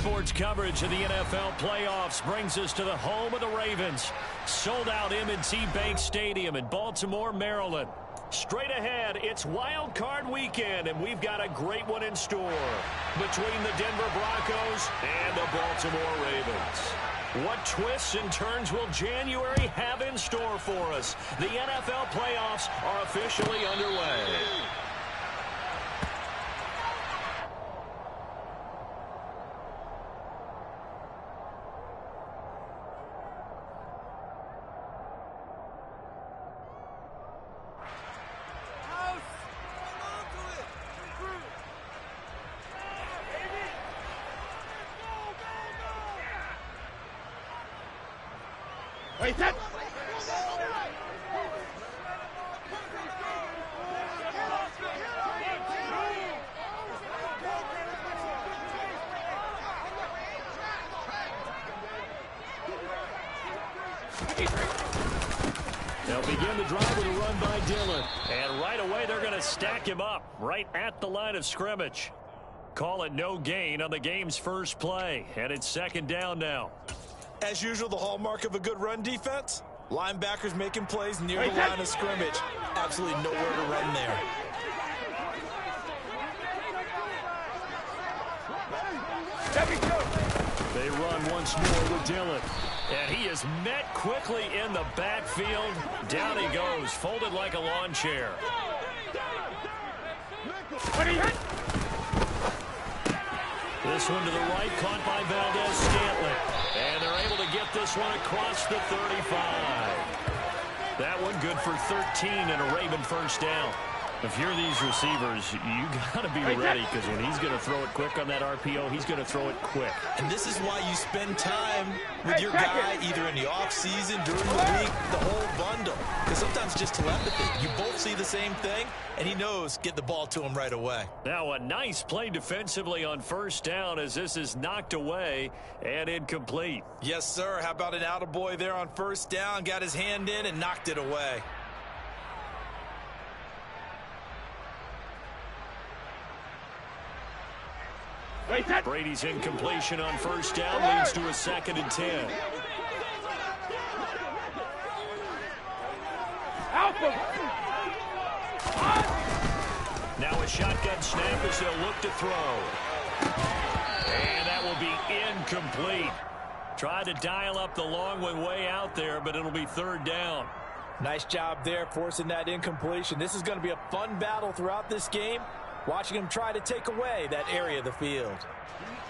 Sports coverage of the NFL playoffs brings us to the home of the Ravens. Sold out M&T Bank Stadium in Baltimore, Maryland. Straight ahead, it's Wild Card Weekend, and we've got a great one in store between the Denver Broncos and the Baltimore Ravens. What twists and turns will January have in store for us? The NFL playoffs are officially underway. Wait, that. They'll begin the drive with a run by Dillon. And right away, they're going to stack him up right at the line of scrimmage. Call it no gain on the game's first play. And it's second down now. As usual, the hallmark of a good run defense, linebackers making plays near the line of scrimmage. Absolutely nowhere to run there. They run once more with Dillon. And he is met quickly in the backfield. Down he goes, folded like a lawn chair. This one to the right, caught by Valdez-Scantling. And they're able to get this one across the 35. That one good for 13 and a Raven first down. If you're these receivers, you got to be ready, because when he's going to throw it quick on that RPO, he's going to throw it quick. And this is why you spend time with your guy, either in the offseason, during the week, the whole bundle. Because sometimes just telepathy. You both see the same thing, and he knows get the ball to him right away. Now a nice play defensively on first down as this is knocked away and incomplete. Yes, sir. How about an attaboy there on first down? Got his hand in and knocked it away. Brady's incompletion on first down leads to a 2nd and 10. Now a shotgun snap as they'll look to throw. And that will be incomplete. Tried to dial up the long one way out there, but it'll be 3rd down. Nice job there forcing that incompletion. This is going to be a fun battle throughout this game. Watching him try to take away that area of the field.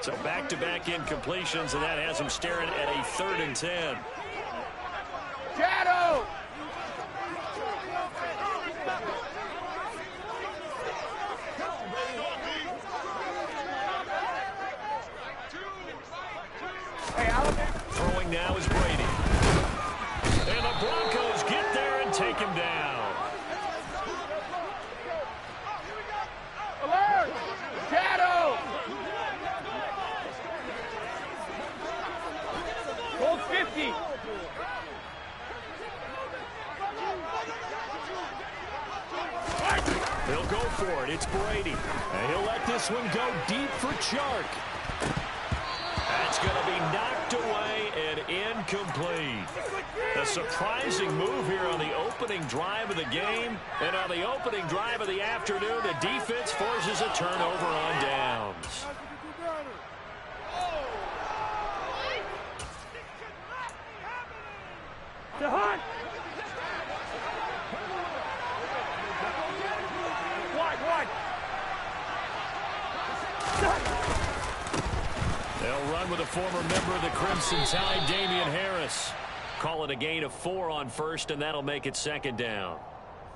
So back-to-back incompletions, and that has him staring at a 3rd and 10. Shadow! Throwing now is Brady. And the Broncos get there and take him down. Alert! Shadow! Hold 50. He'll go for it. It's Brady. And he'll let this one go deep for Chark. That's going to be knocked away and incomplete. A surprising move here on the opening drive of the game. And on the opening drive of the afternoon, the defense forces a turnover on downs. DeHunt! What? They'll run with a former member of the Crimson Tide, Damian Harris. Call it a gain of 4 on first, and that'll make it 2nd down.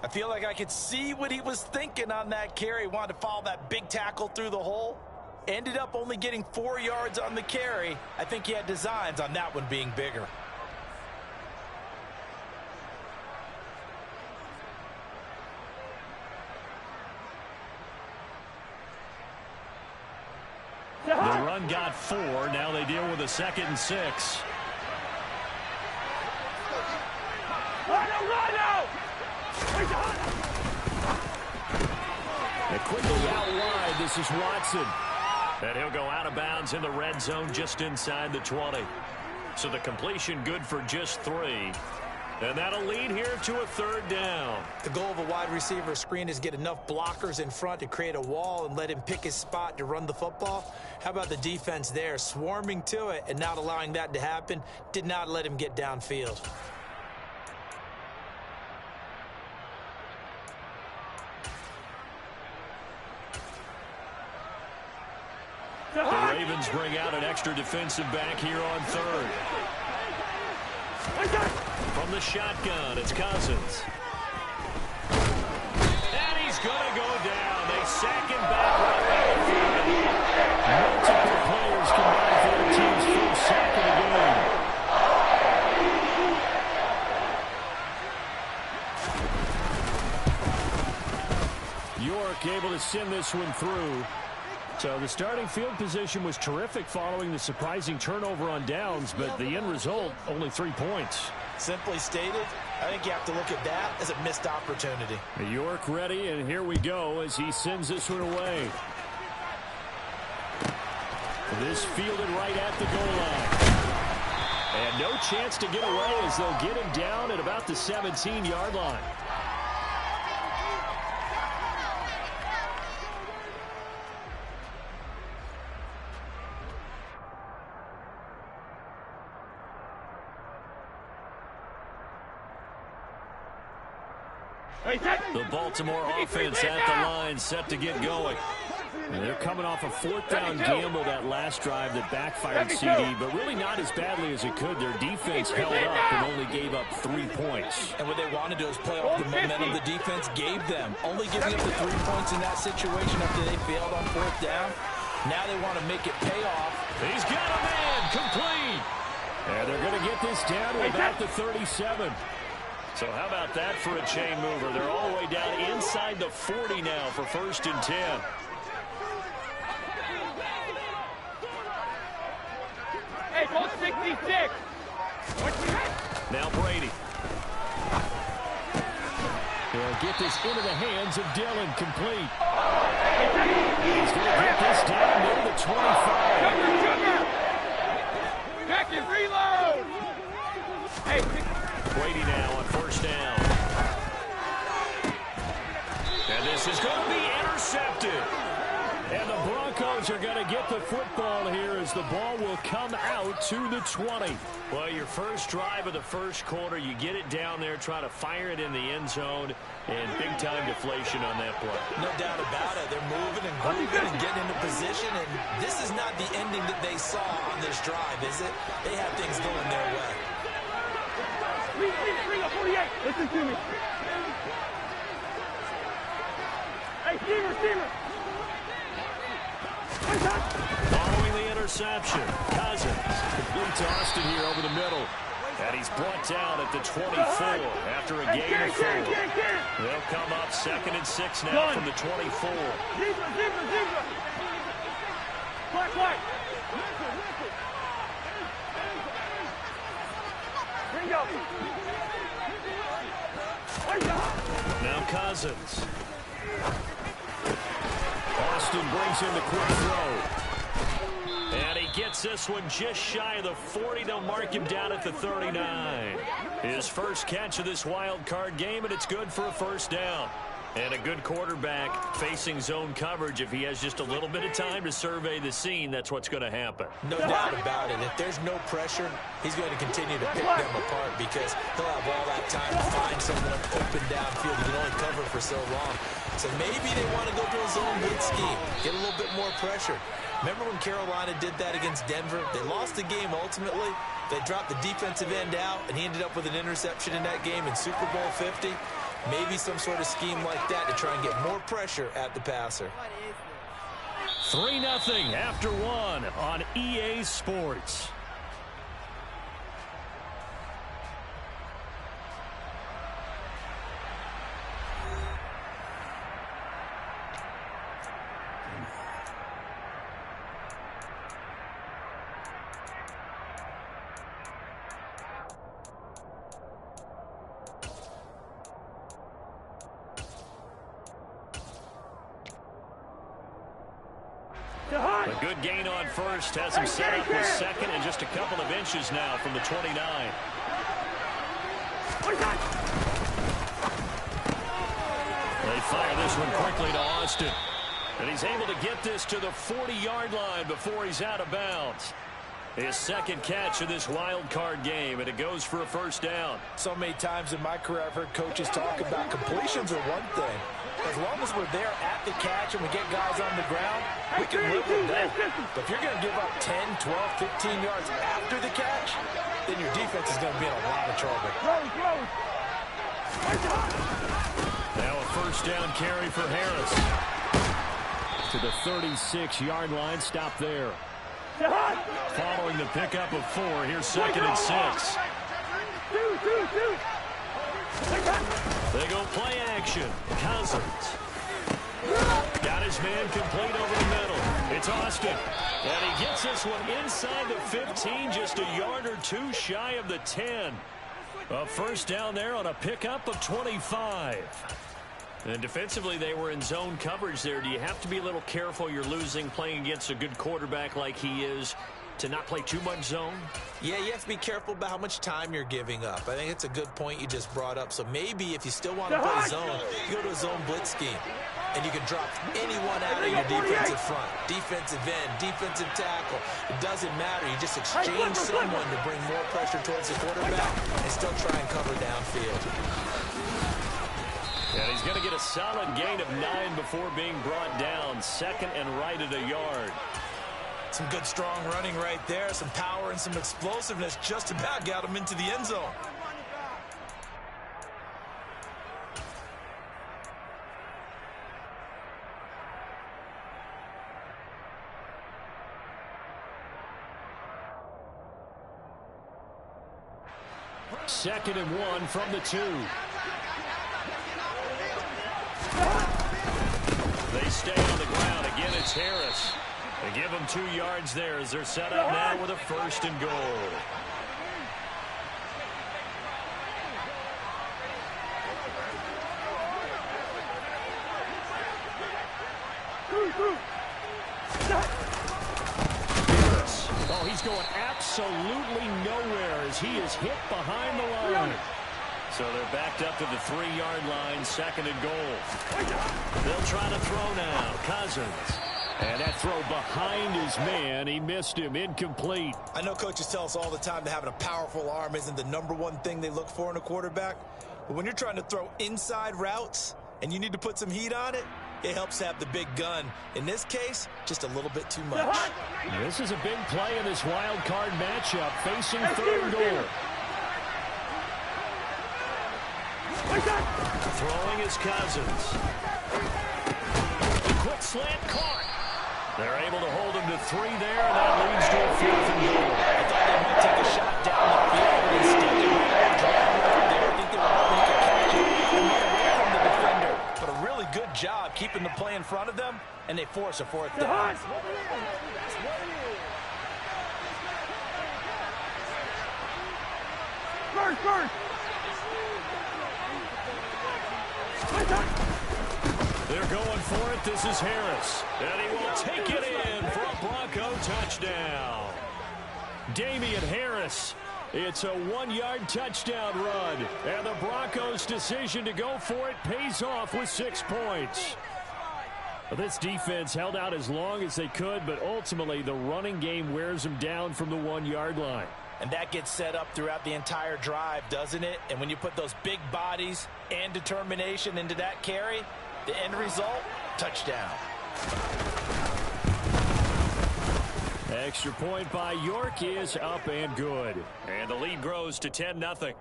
I feel like I could see what he was thinking on that carry. Wanted to follow that big tackle through the hole. Ended up only getting 4 yards on the carry. I think he had designs on that one being bigger. The run got 4. Now they deal with a 2nd and 6. And quickly out wide, this is Watson. And he'll go out of bounds in the red zone just inside the 20. So the completion good for just 3. And that'll lead here to a 3rd down. The goal of a wide receiver screen is get enough blockers in front to create a wall and let him pick his spot to run the football. How about the defense there, swarming to it and not allowing that to happen? Did not let him get downfield. The Ravens bring out an extra defensive back here on 3rd. From the shotgun, it's Cousins. And he's going to go down. They sack him back right out of the field. Multiple players combined for their team's first sack of the game. York able to send this one through. So the starting field position was terrific following the surprising turnover on downs, but the end result, only 3 points. Simply stated, I think you have to look at that as a missed opportunity. York ready, and here we go as he sends this one away. This fielded right at the goal line. And no chance to get away as they'll get him down at about the 17-yard line. The Baltimore offense at the line, set to get going. And they're coming off a 4th down gamble that last drive that backfired CD, but really not as badly as it could. Their defense held up and only gave up 3 points. And what they want to do is play off the momentum the defense gave them. Only giving up the 3 points in that situation after they failed on 4th down. Now they want to make it pay off. He's got a man, complete. And they're going to get this down to about the 37. So how about that for a chain mover? They're all the way down inside the 40 now for 1st and 10. Hey, hold 66. Now Brady. They'll get this into the hands of Dillon, complete. He's going to get this down near the 25. Back and reload. Hey, Brady now on 1st down. And this is going to be intercepted. And the Broncos are going to get the football here as the ball will come out to the 20. Well, your first drive of the first quarter, you get it down there, try to fire it in the end zone, and big-time deflation on that play. No doubt about it. They're moving and grooving and getting into position, and this is not the ending that they saw on this drive, is it? They have things going their way. Bring up 48. Listen to me. Hey, Steamer. Following the interception, Cousins complete to Austin here over the middle. And he's brought down at the 24 after a gain of 4. They'll come up 2nd and 6 now from the 24. Zebra. Black. Bingo. Now Cousins. Austin brings in the quick throw. And he gets this one just shy of the 40. They'll mark him down at the 39. His first catch of this wild card game, and it's good for a 1st down. And a good quarterback facing zone coverage. If he has just a little bit of time to survey the scene, that's what's going to happen. No doubt about it. If there's no pressure, he's going to continue to pick them apart because he'll have all that time to find someone open downfield. He can only cover for so long. So maybe they want to go to a zone blitz scheme, get a little bit more pressure. Remember when Carolina did that against Denver? They lost the game ultimately. They dropped the defensive end out, and he ended up with an interception in that game in Super Bowl 50. Maybe some sort of scheme like that to try and get more pressure at the passer. 3-0 after 1 on EA Sports. A good gain on first has him set up with second and just a couple of inches now from the 29. They fire this one quickly to Austin. And he's able to get this to the 40-yard line before he's out of bounds. His second catch of this wild card game, and it goes for a first down. So many times in my career, I've heard coaches talk about completions are one thing. As long as we're there at the catch and we get guys on the ground, we can live with that. But if you're going to give up 10, 12, 15 yards after the catch, then your defense is going to be in a lot of trouble. Now a first down carry for Harris. To the 36-yard line, stop there. Following the pickup of 4, here's second and 6. They go play action. Cousins. Got his man complete over the middle. It's Austin. And he gets this one inside the 15, just a yard or two shy of the 10. A first down there on a pickup of 25. And defensively, they were in zone coverage there. Do you have to be a little careful? You're losing, playing against a good quarterback like he is, to not play too much zone? Yeah, you have to be careful about how much time you're giving up. I think it's a good point you just brought up. So maybe if you still want to play zone, you go to a zone blitz scheme. And you can drop anyone out of your defensive front. Defensive end, defensive tackle. It doesn't matter. You just exchange someone to bring more pressure towards the quarterback and still try and cover downfield. And he's going to get a solid gain of 9 before being brought down. Second and right at a yard. Some good, strong running right there. Some power and some explosiveness just about got him into the end zone. Second and 1 from the 2. They stay on the ground. Again, it's Harris. They give him 2 yards there as they're set up now with a first and goal. Harris. Oh, he's going absolutely nowhere as he is hit behind the line. So they're backed up to the 3-yard line, second and goal. They'll try to throw now. Cousins. And that throw behind his man. He missed him. Incomplete. I know coaches tell us all the time that having a powerful arm isn't the #1 thing they look for in a quarterback. But when you're trying to throw inside routes and you need to put some heat on it, it helps have the big gun. In this case, just a little bit too much. This is a big play in this wild card matchup, facing third and goal. Throwing is Cousins. Quick slant caught. They're able to hold him to 3 there, and that leads to a 4th and goal. I thought they might take a shot down the field, but instead they went and dropped right there. I think they were hoping he could catch it and run away from the defender. But a really good job keeping the play in front of them, and they force a 4th down. First. They're going for it. This is Harris. And he will take it in for a Bronco touchdown. Damian Harris. It's a 1-yard touchdown run. And the Broncos' decision to go for it pays off with 6 points. This defense held out as long as they could, but ultimately the running game wears them down from the 1-yard line. And that gets set up throughout the entire drive, doesn't it? And when you put those big bodies and determination into that carry, the end result, touchdown. Extra point by York is up and good. And the lead grows to 10-0.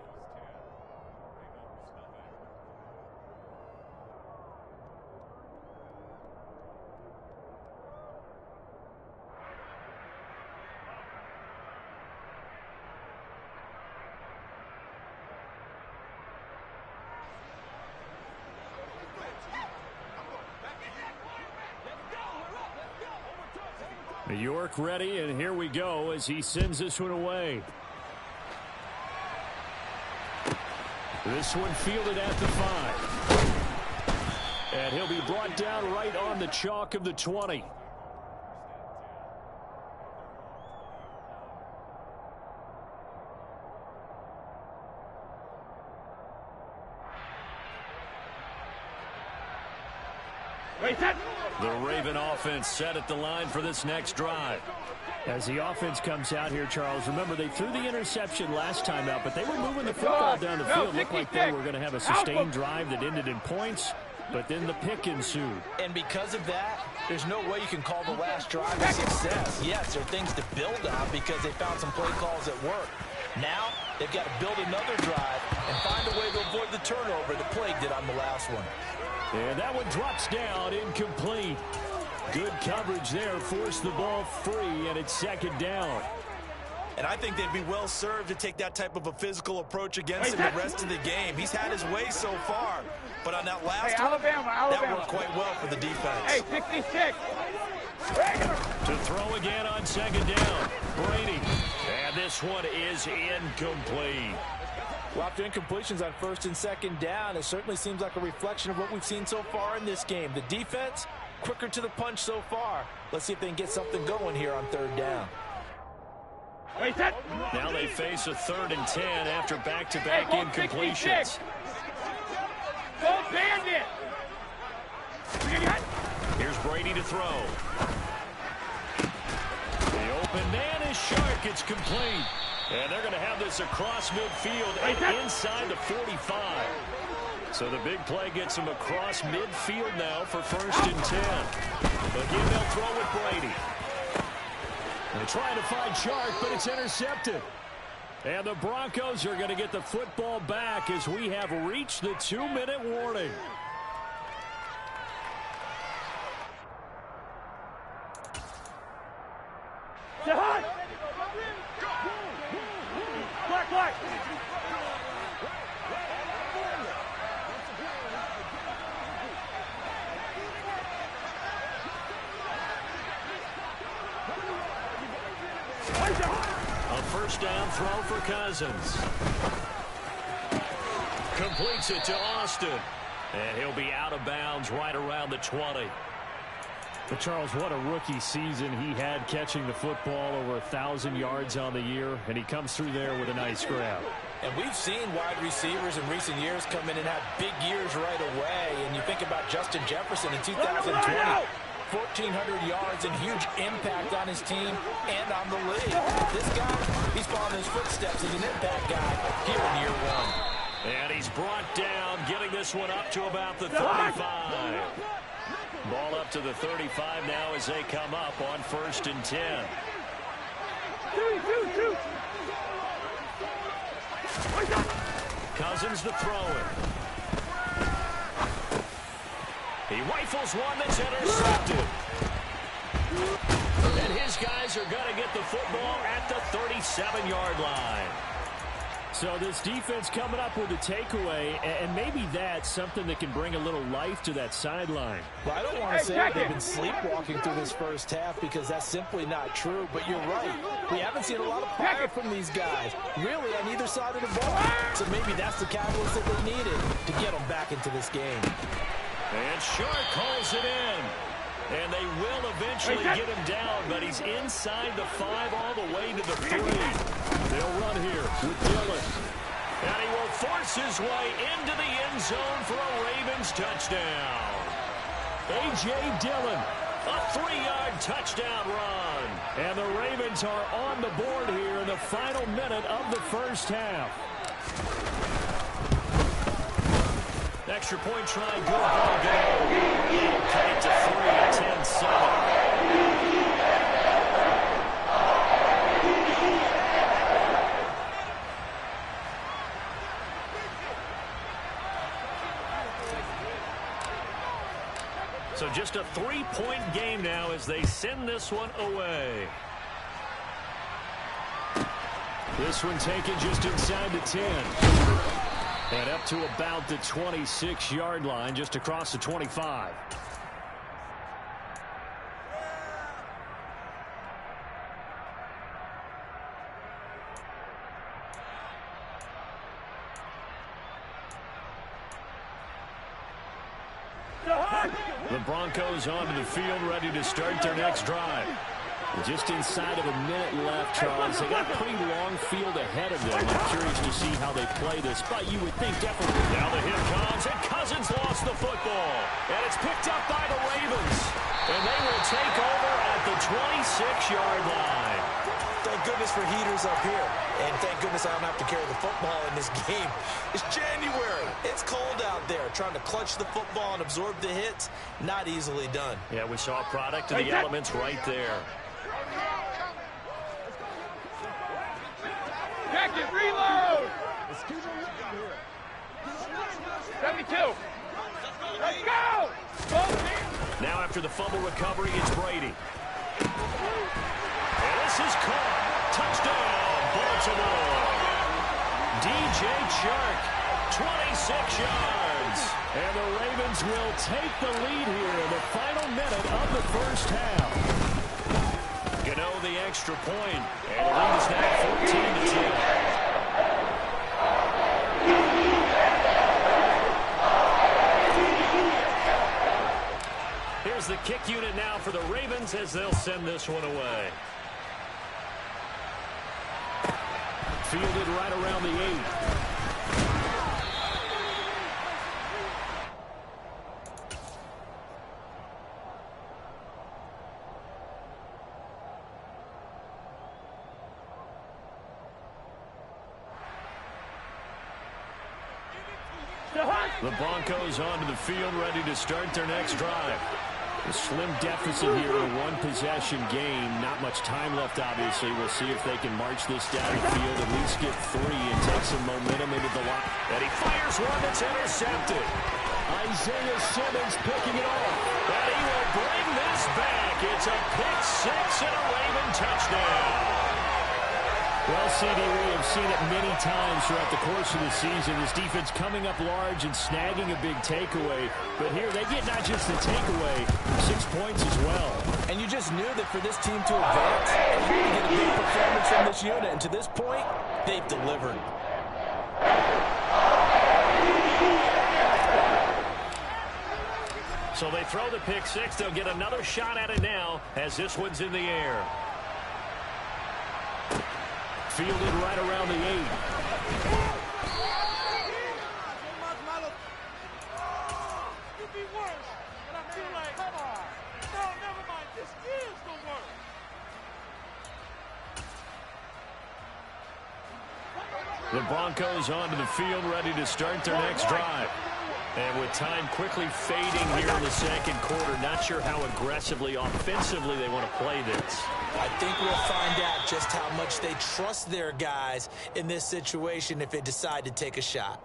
York ready, and here we go as he sends this one away. This one fielded at the 5. And he'll be brought down right on the chalk of the 20. Raven offense set at the line for this next drive. As the offense comes out here, Charles, remember they threw the interception last time out, but they were moving the football down the field. Looked like they were going to have a sustained drive that ended in points, but then the pick ensued. And because of that, there's no way you can call the last drive a success. Yes, there are things to build on because they found some play calls that work. Now, they've got to build another drive and find a way to avoid the turnover the Plague did on the last one. And that one drops down, incomplete. Good coverage there, forced the ball free, and it's second down. And I think they'd be well served to take that type of a physical approach against him the rest of the game. He's had his way so far, but on that last one, that worked quite well for the defense. Hey, 66. To throw again on second down, Brady. And this one is incomplete. Well, after incompletions on first and second down, it certainly seems like a reflection of what we've seen so far in this game. The defense, quicker to the punch so far. Let's see if they can get something going here on third down. Now they face a 3rd and 10 after back-to-back incompletions. Go Bandit! Here's Brady to throw. The open man is Shark. It's complete. And they're going to have this across midfield and inside the 45. So the big play gets him across midfield now for 1st and 10. Again, they'll throw with Brady. They're trying to find Shark, but it's intercepted. And the Broncos are going to get the football back as we have reached the 2-minute warning. Clark. A first down throw for Cousins. Completes it to Austin. And he'll be out of bounds right around the 20. But Charles, what a rookie season he had catching the football, over 1,000 yards on the year, and he comes through there with a nice grab. And we've seen wide receivers in recent years come in and have big years right away. And you think about Justin Jefferson in 2020, 1,400 yards and huge impact on his team and on the league. This guy, he's following his footsteps. He's an impact guy here in year one. And he's brought down, getting this one up to about the 35. Ball up to the 35 now as they come up on 1st and 10. Cousins the thrower. He rifles one that's intercepted. And his guys are going to get the football at the 37-yard line. So this defense coming up with a takeaway, and maybe that's something that can bring a little life to that sideline. Well, I don't want to say that they've been sleepwalking through this first half because that's simply not true, but you're right. We haven't seen a lot of fire from these guys, really, on either side of the ball. So maybe that's the catalyst that they needed to get them back into this game. And Shark calls it in. And they will eventually get him down, but he's inside the 5 all the way to the 3. They'll run here with Dillon. And he will force his way into the end zone for a Ravens touchdown. A.J. Dillon, a 3-yard touchdown run. And the Ravens are on the board here in the final minute of the first half. Extra point try, good ball game. Cut it to 3, 10-7. So just a 3-point game now as they send this one away. This one taken just inside the 10. And up to about the 26-yard line, just across the 25. The Broncos onto the field, ready to start their next drive. Just inside of a minute left, Charles. They got a pretty long field ahead of them. I'm curious to see how they play this, but you would think definitely. Now the hit comes, and Cousins lost the football. And it's picked up by the Ravens. And they will take over at the 26-yard line. Thank goodness for heaters up here. And thank goodness I don't have to carry the football in this game. It's January. It's cold out there. Trying to clutch the football and absorb the hits, not easily done. Yeah, we saw a product of the elements right there. Jacket, reload! 72. Let's go! Now after the fumble recovery, it's Brady. And this is caught. Touchdown, Baltimore. DJ Chark, 26 yards. And the Ravens will take the lead here in the final minute of the first half. Gano the extra point, and the lead is now 14-10. Here's the kick unit now for the Ravens as they'll send this one away. Fielded right around the 8. The Broncos onto the field, ready to start their next drive. A slim deficit here in a one-possession game. Not much time left, obviously. We'll see if they can march this down the field, at least get 3 and take some momentum into the line. And he fires one that's intercepted. Isaiah Simmons picking it off. And he will bring this back. It's a pick-6 and a Raven touchdown. Well, CD, we have seen it many times throughout the course of the season. This defense coming up large and snagging a big takeaway. But here they get not just the takeaway, 6 points as well. And you just knew that for this team to advance, you need to get a big performance from this unit. And to this point, they've delivered. So they throw the pick-6. They'll get another shot at it now as this one's in the air. Fielded right around the 8. The Broncos onto the field, ready to start their next drive. And with time quickly fading here in the second quarter, not sure how aggressively, offensively they want to play this. I think we'll find out just how much they trust their guys in this situation if they decide to take a shot.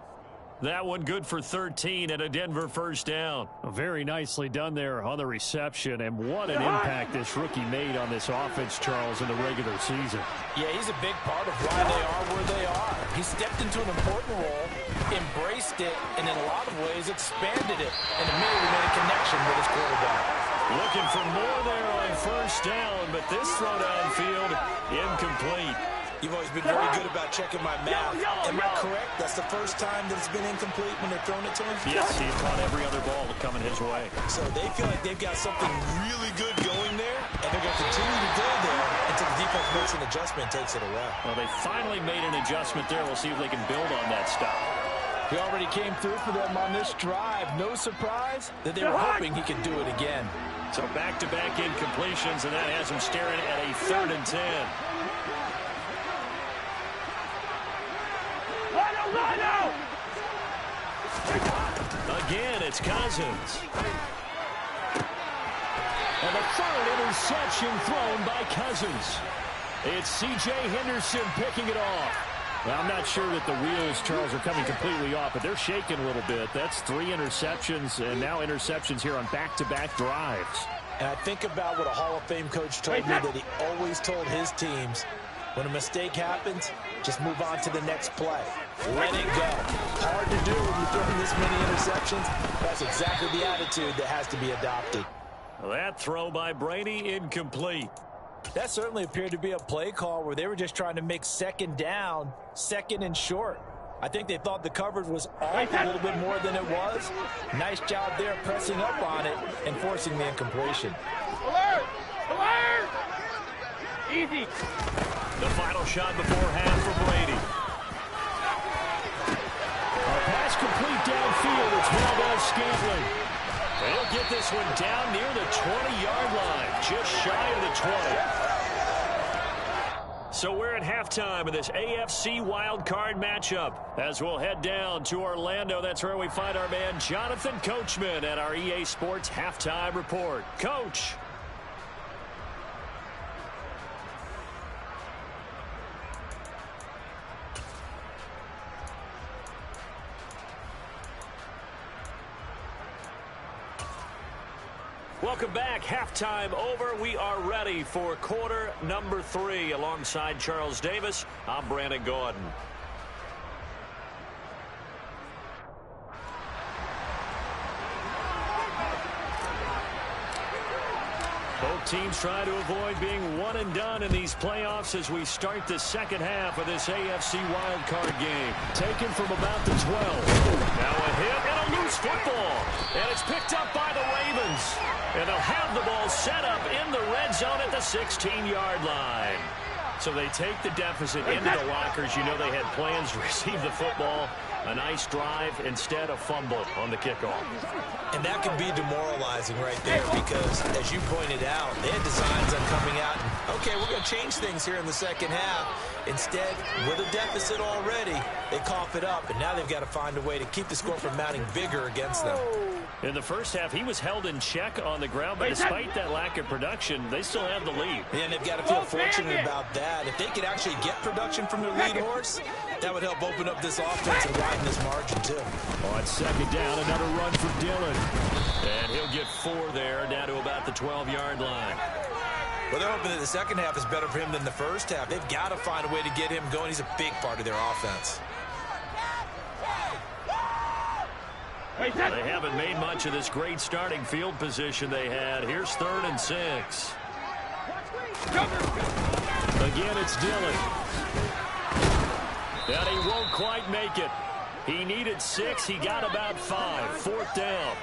That one good for 13 and a Denver first down. Very nicely done there on the reception, and what an impact this rookie made on this offense, Charles, in the regular season. Yeah, he's a big part of why they are where they are. He stepped into an important role, embraced it, and in a lot of ways expanded it, and immediately made a connection with his quarterback. Looking for more there on first down, but this throw downfield incomplete. You've always been very good about checking my math. Am I correct? That's the first time that it's been incomplete when they're throwing it to him? Yes, he caught every other ball coming his way. So they feel like they've got something really good going there, and they're going to continue to go there until the defense makes an adjustment and takes it away. Well, they finally made an adjustment there. We'll see if they can build on that stop. He already came through for them on this drive. No surprise that they were hoping he could do it again. So back-to-back incompletions, and that has him staring at a 3rd and 10. Again, it's Cousins. And the 3rd interception thrown by Cousins. It's C.J. Henderson picking it off. Well, I'm not sure that the wheels, Charles, are coming completely off, but they're shaking a little bit. That's 3 interceptions, and now interceptions here on back-to-back drives. And I think about what a Hall of Fame coach told me, that he always told his teams, when a mistake happens, just move on to the next play. Let it go. Hard to do when you're throwing this many interceptions. That's exactly the attitude that has to be adopted. That throw by Brady incomplete. That certainly appeared to be a play call where they were just trying to make second down, second and short. I think they thought the coverage was off a little bit more than it was. Nice job there pressing up on it and forcing the incompletion. Alert! Alert! Easy. The final shot before half for Brady. A pass complete downfield. It's Valdez Scantling. They'll get this one down near the 20-yard line, just shy of the 20. So we're at halftime of this AFC wildcard matchup. As we'll head down to Orlando, that's where we find our man Jonathan Coachman at our EA Sports Halftime Report. Coach. Welcome back. Halftime over. We are ready for quarter number 3. Alongside Charles Davis, I'm Brandon Gordon. Both teams try to avoid being one and done in these playoffs as we start the second half of this AFC wildcard game. Taken from about the 12. Now a hit and a loose football. And it's picked up by the Ravens. And they'll have the ball set up in the red zone at the 16-yard line. So they take the deficit into the lockers. You know they had plans to receive the football. A nice drive, instead a fumble on the kickoff. And that can be demoralizing right there because, as you pointed out, they had designs on coming out and, okay, we're going to change things here in the second half. Instead, with a deficit already, they cough it up, and now they've got to find a way to keep the score from mounting bigger against them. In the first half, he was held in check on the ground, but despite that lack of production, they still have the lead. And they've got to feel fortunate about that. If they could actually get production from their lead horse, that would help open up this offense and widen this margin, too. On second down, another run for Dillon. And he'll get 4 there, down to about the 12-yard line. Well, they're hoping that the second half is better for him than the first half. They've got to find a way to get him going. He's a big part of their offense. They haven't made much of this great starting field position they had. Here's 3rd and 6. Again, it's Dillon. And he won't quite make it. He needed 6. He got about 5. 4th down.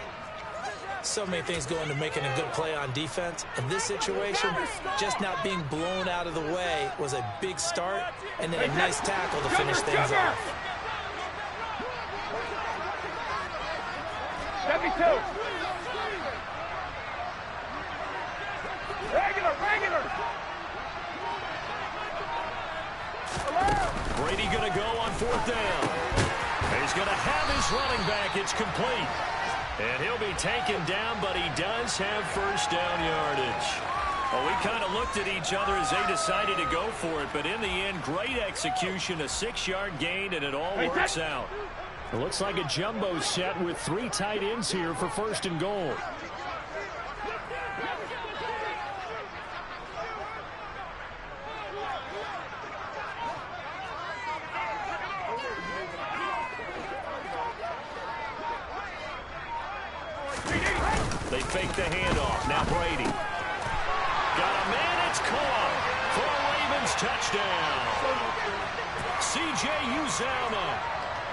So many things go into making a good play on defense. In this situation, just not being blown out of the way was a big start, and then a nice tackle to finish things off. 72. Regular. Brady going to go on 4th down. He's going to have his running back. It's complete. And he'll be taken down, but he does have first down yardage. Well, we kind of looked at each other as they decided to go for it, but in the end, great execution, a 6-yard gain, and it all works out. It looks like a jumbo set with 3 tight ends here for 1st and goal. They fake the handoff. Now Brady. Got a man. It's caught for a Ravens touchdown. C.J. Uzomah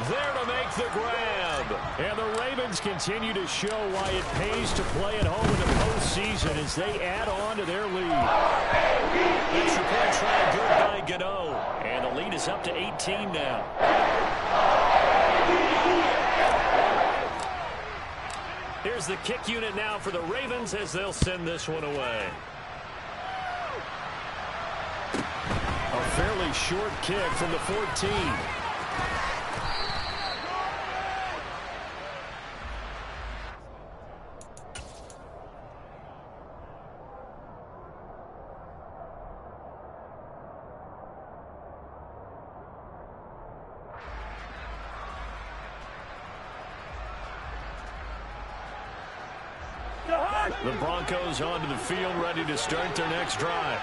there to make the grab. And the Ravens continue to show why it pays to play at home in the postseason as they add on to their lead. Extra point try good by Gano. And the lead is up to 18 now. Here's the kick unit now for the Ravens as they'll send this one away. A fairly short kick from the 14. The Broncos onto the field, ready to start their next drive.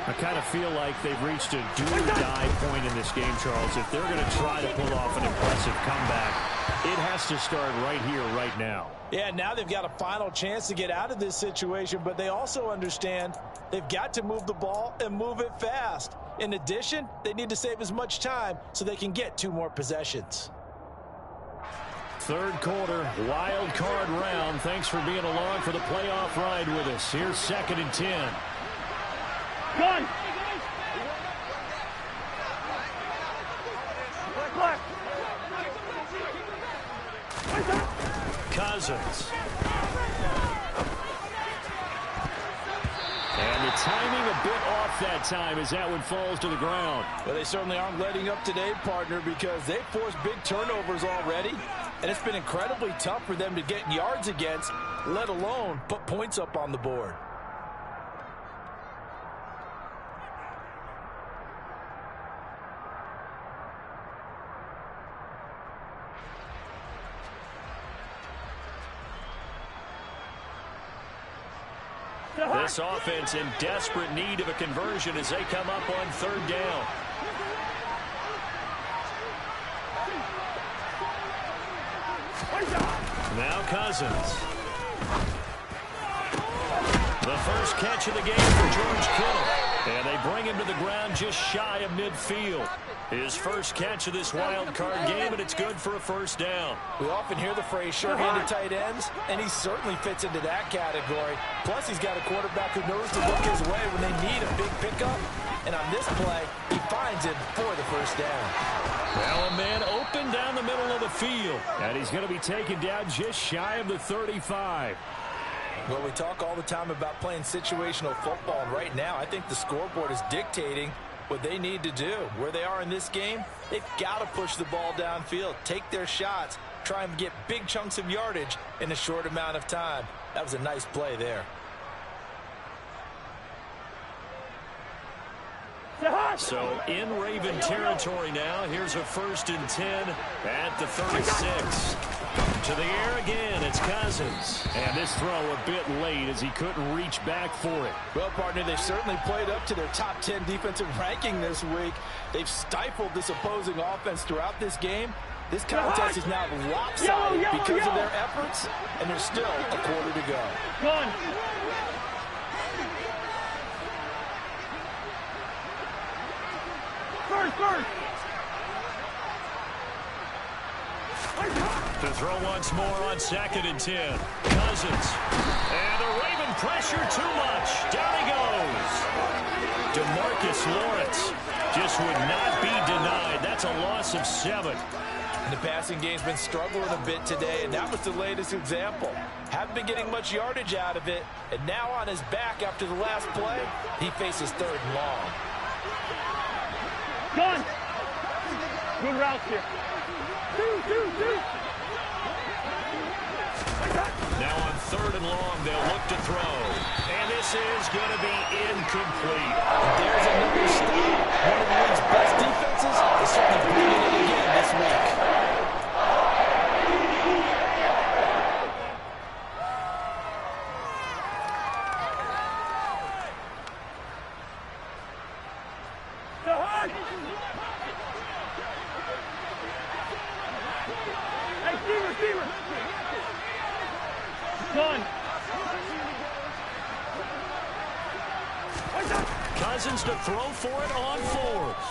I kind of feel like they've reached a do-or-die point in this game, Charles. If they're going to try to pull off an impressive comeback, it has to start right here, right now. Yeah, now they've got a final chance to get out of this situation, but they also understand they've got to move the ball and move it fast. In addition, they need to save as much time so they can get 2 more possessions. 3rd quarter, wild card round. Thanks for being along for the playoff ride with us. Here's 2nd and 10. Gun. Cousins. timing a bit off that time as that one falls to the ground. Well, they certainly aren't letting up today, partner, because they've forced big turnovers already, and it's been incredibly tough for them to get yards against, let alone put points up on the board. This offense in desperate need of a conversion as they come up on third down. Now Cousins. The first catch of the game for George Kittle. And they bring him to the ground just shy of midfield. His first catch of this wild card game, and it's good for a first down. We often hear the phrase sure-handed tight ends, and he certainly fits into that category. Plus, he's got a quarterback who knows to look his way when they need a big pickup. And on this play, he finds it for the first down. Well, a man open down the middle of the field. And he's going to be taken down just shy of the 35. Well, we talk all the time about playing situational football, and right now I think the scoreboard is dictating what they need to do. Where they are in this game, they've got to push the ball downfield, take their shots, try and get big chunks of yardage in a short amount of time. That was a nice play there. So in Raven territory now, here's a 1st and 10 at the 36. To the air again, it's Cousins. And this throw a bit late as he couldn't reach back for it. Well, partner, they've certainly played up to their top 10 defensive ranking this week. They've stifled this opposing offense throughout this game. This contest is now lopsided because of their efforts, and there's still a quarter to go. Gun. First. To throw once more on 2nd and 10. Cousins. And the Raven pressure too much. Down he goes. DeMarcus Lawrence just would not be denied. That's a loss of 7. And the passing game's been struggling a bit today, and that was the latest example. Haven't been getting much yardage out of it, and now on his back after the last play, he faces 3rd and long. Gun. Good routes here. Two. Now on 3rd and long, they'll look to throw. And this is going to be incomplete. There's another stop. One of the league's best defenses is certainly bringing it again this week. Receiver. Gun. Cousins to throw for it on 4th.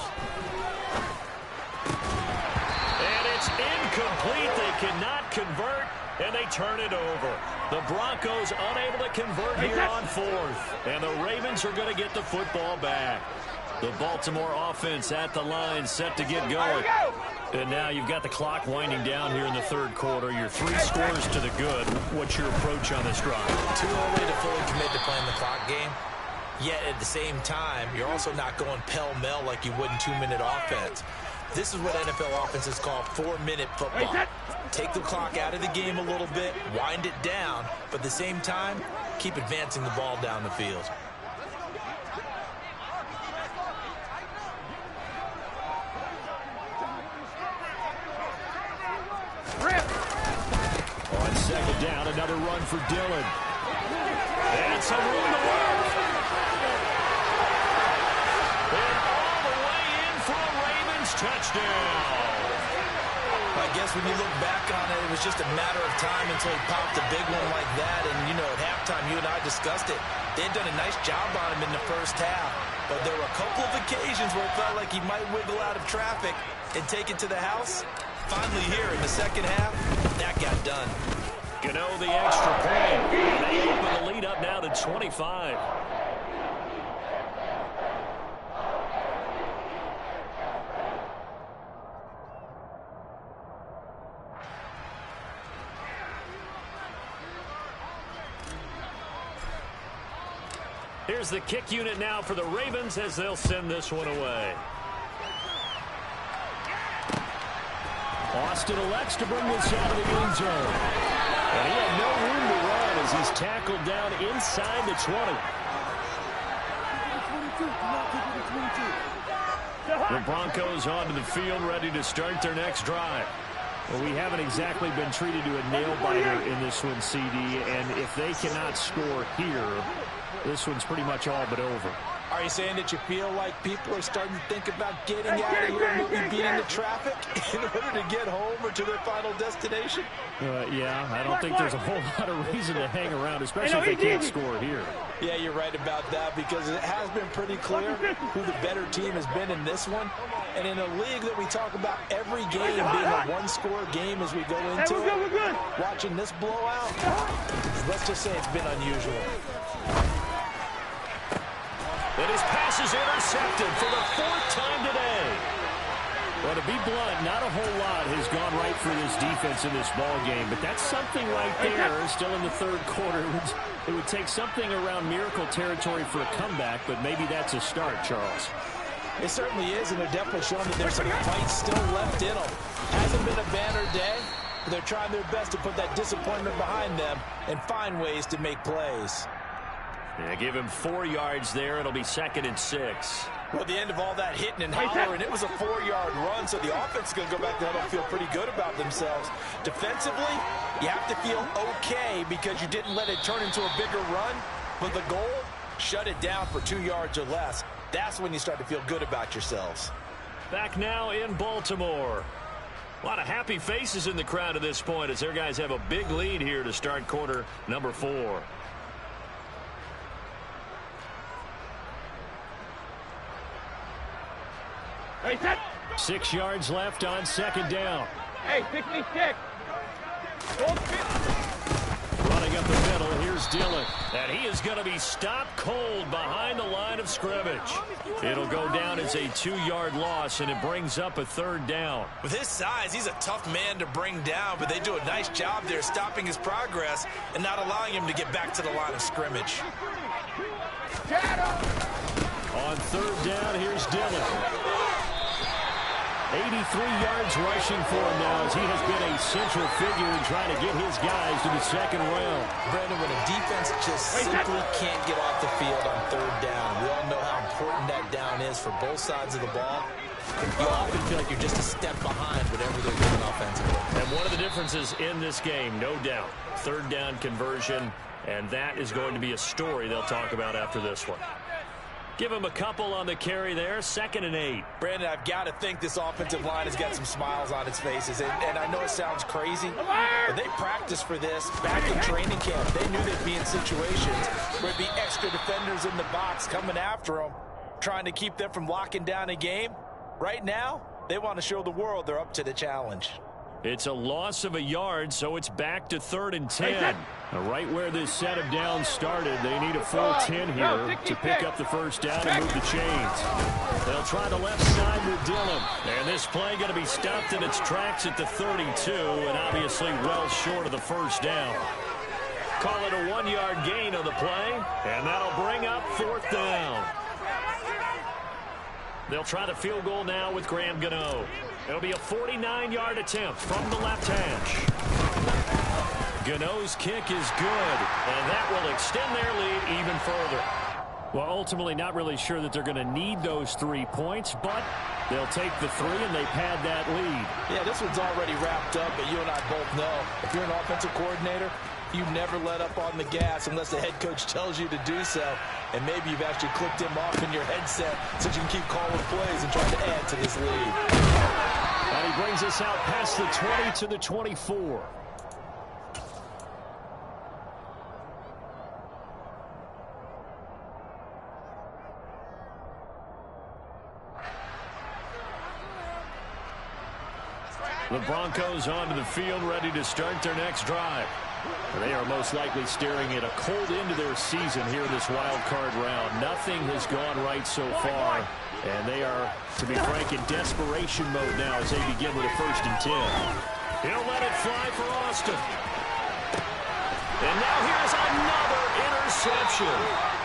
And it's incomplete. They cannot convert, and they turn it over. The Broncos unable to convert here on 4th. And the Ravens are going to get the football back. The Baltimore offense at the line set to get going. And now you've got the clock winding down here in the 3rd quarter. You're 3 scores to the good. What's your approach on this drive? Too early to fully commit to playing the clock game. Yet at the same time, you're also not going pell-mell like you would in 2-minute offense. This is what NFL offenses call 4-minute football. Take the clock out of the game a little bit, wind it down, but at the same time, keep advancing the ball down the field. On 2nd down, another run for Dillon. And some room to work. And all the way in for a Ravens touchdown. I guess when you look back on it, it was just a matter of time until he popped a big one like that. And, you know, at halftime, you and I discussed it. They had done a nice job on him in the first half. But there were a couple of occasions where it felt like he might wiggle out of traffic and take it to the house. Finally here in the second half, that got done. Gano the extra point. They open the lead up now to 25. Here's the kick unit now for the Ravens as they'll send this one away. Austin elects to bring this out of the end zone. And he had no room to run as he's tackled down inside the 20. The Broncos onto the field, ready to start their next drive. Well, we haven't exactly been treated to a nail-biter in this one, CD, and if they cannot score here, this one's pretty much all but over. Are you saying that you feel like people are starting to think about getting out of here and maybe beating the traffic in order to get home or to their final destination? Yeah, I don't think there's a whole lot of reason to hang around, especially if they can't score here. Yeah, you're right about that because it has been pretty clear who the better team has been in this one. And in a league that we talk about every game being a one-score game as we go into it, watching this blowout, let's just say it's been unusual. And his pass is intercepted for the 4th time today. Well, to be blunt, not a whole lot has gone right for this defense in this ball game, but that's something right there. Still in the 3rd quarter. It would take something around miracle territory for a comeback, but maybe that's a start, Charles. It certainly is, and they're definitely showing that there's some fight still left in them. Hasn't been a banner day, but they're trying their best to put that disappointment behind them and find ways to make plays. Yeah, give him 4 yards there. It'll be 2nd and 6. Well, at the end of all that hitting and hollering, it was a 4-yard run, so the offense is going to go back there and feel pretty good about themselves. Defensively, you have to feel okay because you didn't let it turn into a bigger run, but the goal, shut it down for 2 yards or less. That's when you start to feel good about yourselves. Back now in Baltimore. A lot of happy faces in the crowd at this point as their guys have a big lead here to start quarter number 4. Hey, set. 6 yards left on 2nd down. Hey, pick me stick. Running up the middle, here's Dillon. And he is going to be stopped cold behind the line of scrimmage. It'll go down as a 2-yard loss, and it brings up a 3rd down. With his size, he's a tough man to bring down, but they do a nice job there stopping his progress and not allowing him to get back to the line of scrimmage. On 3rd down, here's Dillon. 83 yards rushing for him now as he has been a central figure in trying to get his guys to the 2nd round. Brandon, when a defense just simply can't get off the field on 3rd down, we all know how important that down is for both sides of the ball. You often feel like you're just a step behind whatever they're doing offensively. And one of the differences in this game, no doubt, 3rd down conversion, and that is going to be a story they'll talk about after this one. Give him a couple on the carry there, 2nd and 8. Brandon, I've got to think this offensive line has got some smiles on its faces. And I know it sounds crazy, but they practiced for this back in training camp. They knew they'd be in situations where there'd be extra defenders in the box coming after them, trying to keep them from locking down a game. Right now, they want to show the world they're up to the challenge. It's a loss of a yard, so it's back to 3rd and 10. Right where this set of downs started, they need a full 10 here to pick up the 1st down and move the chains. They'll try the left side with Dillon. And this play going to be stopped in its tracks at the 32, and obviously well short of the 1st down. Call it a 1-yard gain on the play, and that'll bring up 4th down. They'll try the field goal now with Graham Gano. It'll be a 49-yard attempt from the left hash. Gano's kick is good, and that will extend their lead even further. Well, ultimately not really sure that they're going to need those 3 points, but they'll take the 3 and they pad that lead. Yeah, this one's already wrapped up, but you and I both know if you're an offensive coordinator, you never let up on the gas unless the head coach tells you to do so. And maybe you've actually clicked him off in your headset so you can keep calling plays and trying to add to this lead. And he brings us out past the 20 to the 24. The Broncos onto the field, ready to start their next drive. They are most likely staring at a cold end to their season here in this wild card round. Nothing has gone right so far, and they are, to be frank, in desperation mode now as they begin with a 1st and 10. He'll let it fly for Austin. And now here's another interception.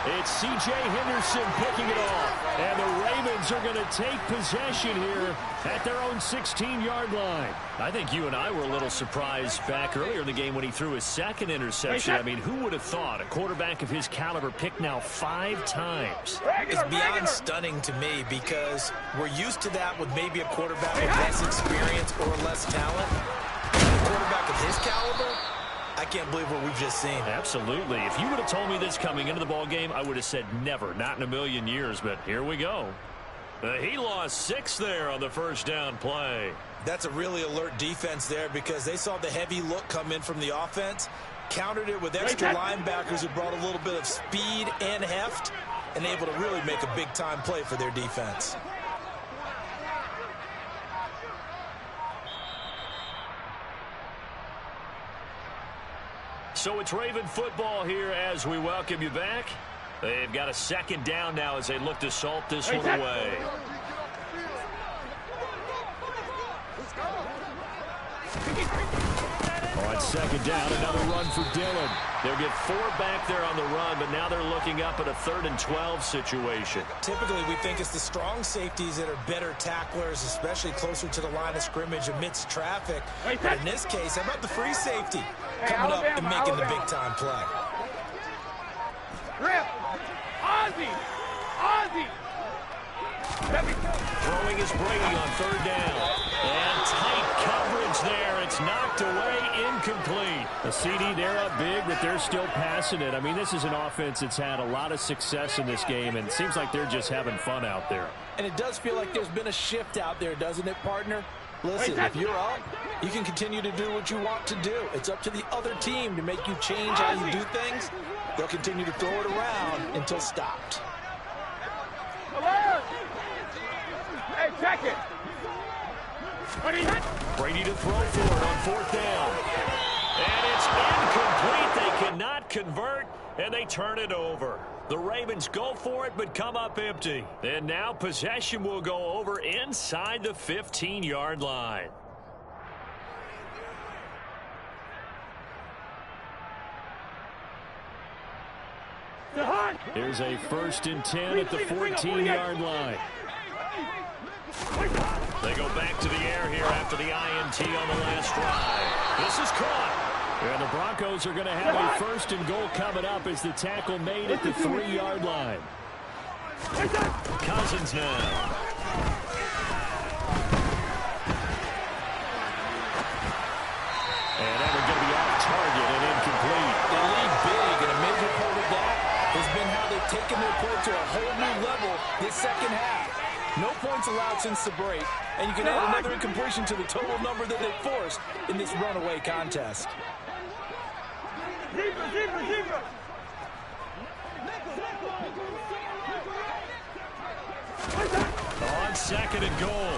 It's C.J. Henderson picking it off. And the Ravens are going to take possession here at their own 16-yard line. I think you and I were a little surprised back earlier in the game when he threw his second interception. I mean, who would have thought a quarterback of his caliber picked now 5 times? It's beyond stunning to me because we're used to that with maybe a quarterback with less experience or less talent. A quarterback of his caliber, I can't believe what we've just seen. Absolutely. If you would have told me this coming into the ball game, I would have said never, not in a million years, but here we go. He lost 6 there on the first down play. That's a really alert defense there because they saw the heavy look come in from the offense, countered it with extra linebackers who brought a little bit of speed and heft, and able to really make a big-time play for their defense. So it's Raven football here as we welcome you back. They've got a second down now as they look to salt this one away. On second down, another run for Dillon. They'll get 4 back there on the run, but now they're looking up at a 3rd and 12 situation. Typically, we think it's the strong safeties that are better tacklers, especially closer to the line of scrimmage amidst traffic. But in this case, how about the free safety coming up and making the big-time play? Rip! Ozzie! Ozzie! Throwing is Brady on 3rd down. And tight coverage there. It's knocked away, incomplete. A CD, they're up big, but they're still passing it. I mean, this is an offense that's had a lot of success in this game, and it seems like they're just having fun out there. And it does feel like there's been a shift out there, doesn't it, partner? Listen, if you're up, you can continue to do what you want to do. It's up to the other team to make you change how you do things. They'll continue to throw it around until stopped. Hey, check it. Brady to throw for it on 4th down. And it's incomplete. They cannot convert, and they turn it over. The Ravens go for it, but come up empty. And now possession will go over inside the 15-yard line. Here's a 1st and 10 at the 14-yard line. They go back to the air here after the INT on the last drive. This is caught. And the Broncos are going to have a 1st and goal coming up as the tackle made at the 3-yard line. Cousins now. And that one's going to be off target and incomplete. They lead big, and a major part of that has been how they've taken their play to a whole new level this second half. No points allowed since the break, and you can add another incompletion to the total number that they forced in this runaway contest. On 2nd and goal.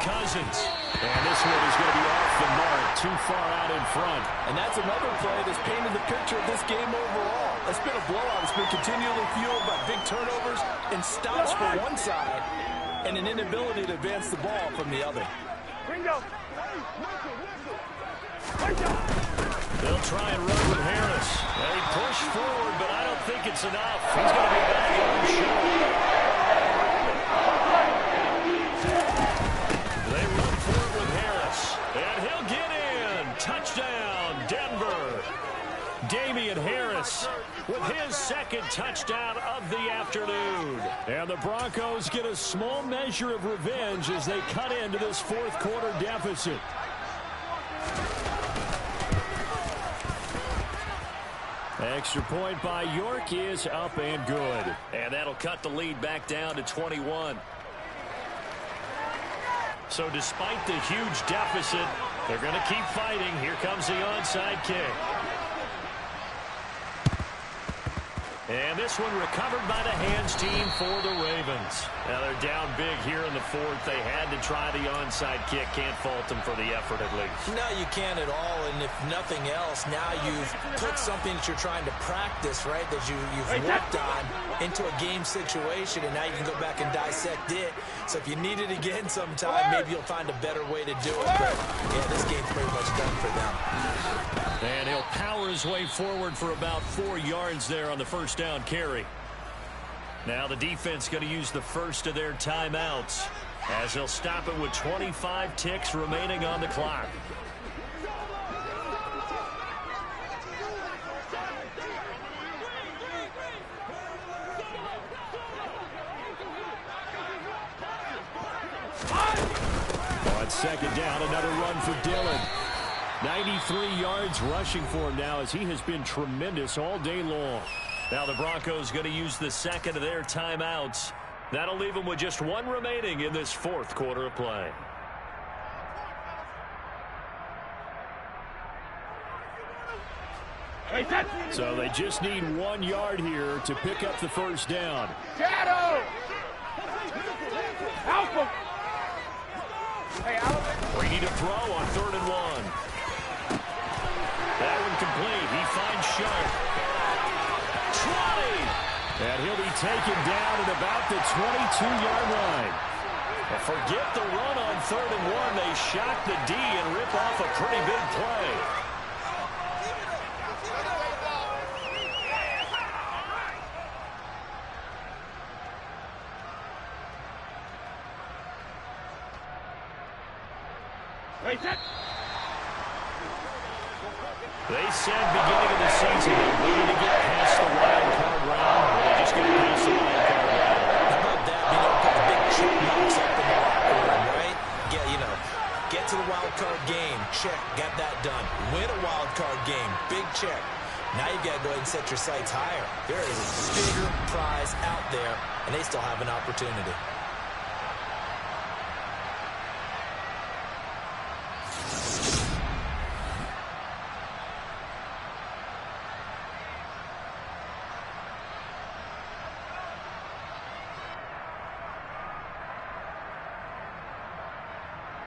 Cousins. And this one is going to be off the mark, too far out in front. And that's another play that's painted the picture of this game overall. It's been a blowout. It's been continually fueled by big turnovers and stops for one side and an inability to advance the ball from the other. They'll try and run with Harris. They push forward, but I don't think it's enough. He's going to be back on short. They run for it with Harris. And he'll get in. Touchdown, Denver. Damian Harris with his 2nd touchdown of the afternoon. And the Broncos get a small measure of revenge as they cut into this 4th quarter deficit. Extra point by York is up and good. And that'll cut the lead back down to 21. So despite the huge deficit, they're going to keep fighting. Here comes the onside kick. And this one recovered by the hands team for the Ravens. Now they're down big here in the 4th. They had to try the onside kick. Can't fault them for the effort at least. No, you can't at all. And if nothing else, now you've put something that you're trying to practice, right, that you've worked on into a game situation, and now you can go back and dissect it. So if you need it again sometime, maybe you'll find a better way to do it. But, yeah, this game's pretty much done for them. And he'll power his way forward for about 4 yards there on the 1st down carry. Now the defense going to use the first of their timeouts as they'll stop it with 25 ticks remaining on the clock. On second down, another run for Dillon. 93 yards rushing for him now as he has been tremendous all day long. Now the Broncos going to use the second of their timeouts. That'll leave them with just one remaining in this fourth quarter of play. So they just need 1 yard here to pick up the first down. Shadow! Help him! Hey, Alvin. Brady to throw on 3rd and 1. That one complete. He finds Sharp. 20! And he'll be taken down at about the 22-yard line. Well, forget the run on 3rd and 1. They shock the D and rip off a pretty big play. They said beginning of the season they wanted to get past the wild card round. Well, they just got past the wild card round. How about that? You know, put the big check marks up in the locker room, right? Get to the wild card game. Check. Got that done. Win a wild card game. Big check. Now you've got to go ahead and set your sights higher. There is a bigger prize out there, and they still have an opportunity.